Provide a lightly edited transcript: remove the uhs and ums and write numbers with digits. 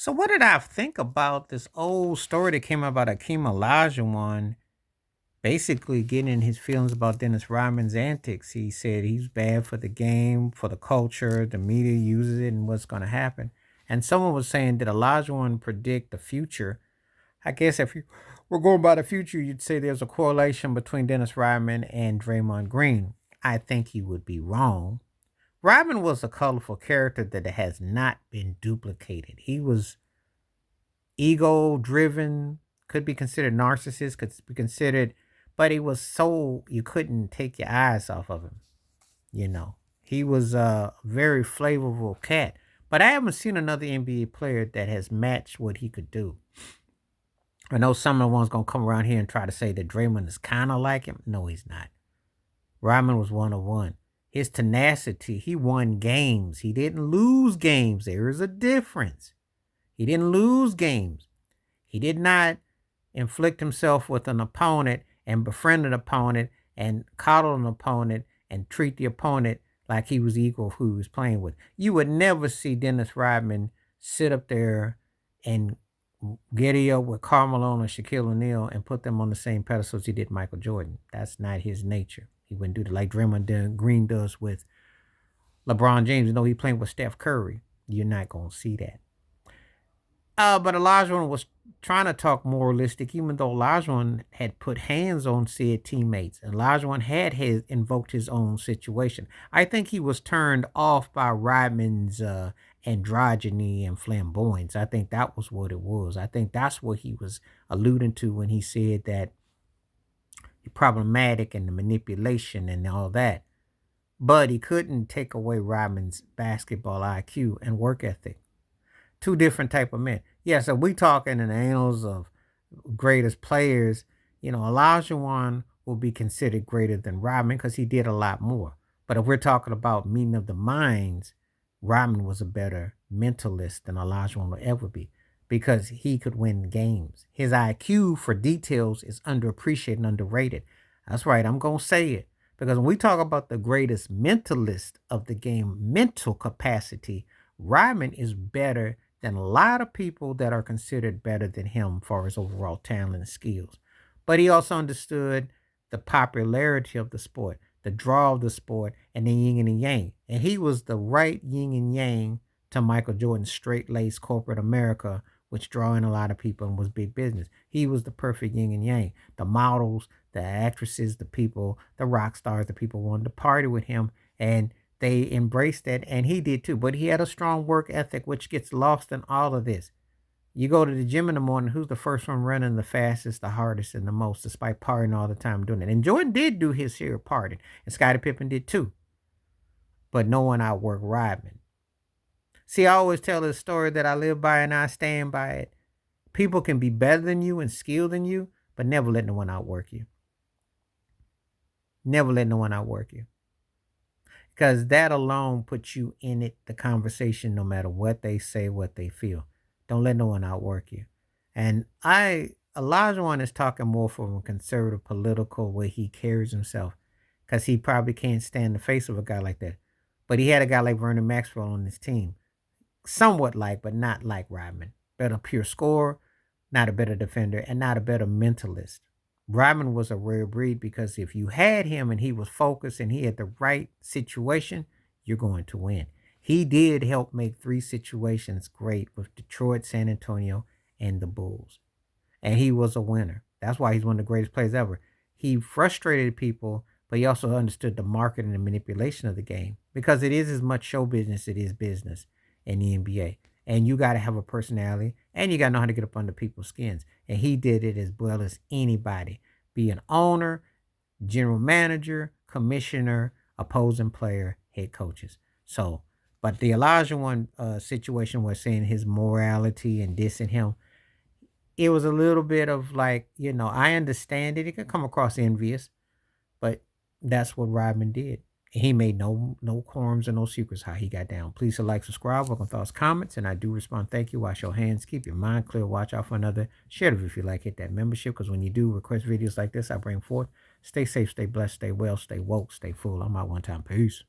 So what did I think about this old story that came out about Hakeem Olajuwon basically getting in his feelings about Dennis Rodman's antics? He said he's bad for the game, for the culture, the media uses it, and what's going to happen. And someone was saying, did Olajuwon predict the future? I guess if you were going by the future, you'd say there's a correlation between Dennis Rodman and Draymond Green. I think he would be wrong. Rodman was a colorful character that has not been duplicated. He was ego driven, could be considered narcissist, could be considered, but he was so you couldn't take your eyes off of him. You know, he was a very flavorful cat, but I haven't seen another NBA player that has matched what he could do. I know some of the ones gonna come around here and try to say that Draymond is kind of like him. No, he's not. Rodman was one of one. His tenacity, he won games. He didn't lose games. There is a difference. He didn't lose games. He did not inflict himself with an opponent and befriend an opponent and coddle an opponent and treat the opponent like he was equal of who he was playing with. You would never see Dennis Rodman sit up there and giddy up with Karl Malone or Shaquille O'Neal and put them on the same pedestal as he did Michael Jordan. That's not his nature. He wouldn't do it like Green does with LeBron James. You know, he playing with Steph Curry. You're not going to see that. But Olajuwon was trying to talk moralistic, even though Olajuwon had put hands on said teammates. And Olajuwon had invoked his own situation. I think he was turned off by Rodman's androgyny and flamboyance. I think that was what it was. I think that's what he was alluding to when he said that problematic and the manipulation and all that. But he couldn't take away Rodman's basketball IQ and work ethic. Two different type of men. Yeah, so we talking in the annals of greatest players. You know, Olajuwon will be considered greater than Rodman because he did a lot more. But if we're talking about meeting of the minds, Rodman was a better mentalist than Olajuwon will ever be because he could win games. His IQ for details is underappreciated and underrated. That's right, I'm going to say it. Because when we talk about the greatest mentalist of the game, mental capacity, Rodman is better than a lot of people that are considered better than him for his overall talent and skills. But he also understood the popularity of the sport, the draw of the sport, and the yin and the yang. And he was the right yin and yang to Michael Jordan's straight-laced corporate America, which drew in a lot of people and was big business. He was the perfect yin and yang. The models, the actresses, the people, the rock stars, the people wanted to party with him. And they embraced that, and he did too. But he had a strong work ethic, which gets lost in all of this. You go to the gym in the morning, who's the first one running the fastest, the hardest, and the most, despite partying all the time doing it? And Jordan did do his share of partying, and Scottie Pippen did too. But no one outworked Rodman. See, I always tell this story that I live by and I stand by it. People can be better than you and skilled than you, but never let no one outwork you. Never let no one outwork you. Because that alone puts you in it, the conversation, no matter what they say, what they feel. Don't let no one outwork you. And Olajuwon is talking more from a conservative political way he carries himself, because he probably can't stand the face of a guy like that. But he had a guy like Vernon Maxwell on his team, somewhat like, but not like Rodman. Better pure scorer, not a better defender, and not a better mentalist. Rodman was a rare breed because if you had him and he was focused and he had the right situation, you're going to win. He did help make three situations great with Detroit, San Antonio, and the Bulls. And he was a winner. That's why he's one of the greatest players ever. He frustrated people, but he also understood the market and the manipulation of the game because it is as much show business as it is business in the NBA. And you got to have a personality and you got to know how to get up under people's skins. And he did it as well as anybody. Be an owner, general manager, commissioner, opposing player, head coaches. So, but the Elijah situation was saying his morality and dissing him, it was a little bit of like, I understand it. It can come across envious, but that's what Rodman did. He made no quorums and no secrets how he got down. Please like, subscribe, welcome thoughts, comments, and I do respond. Thank you. Wash your hands, keep your mind clear, watch out for another. Share it if you like, hit that membership, because when you do request videos like this, I bring forth. Stay safe, stay blessed, stay well, stay woke, stay full. I'm out one time. Peace.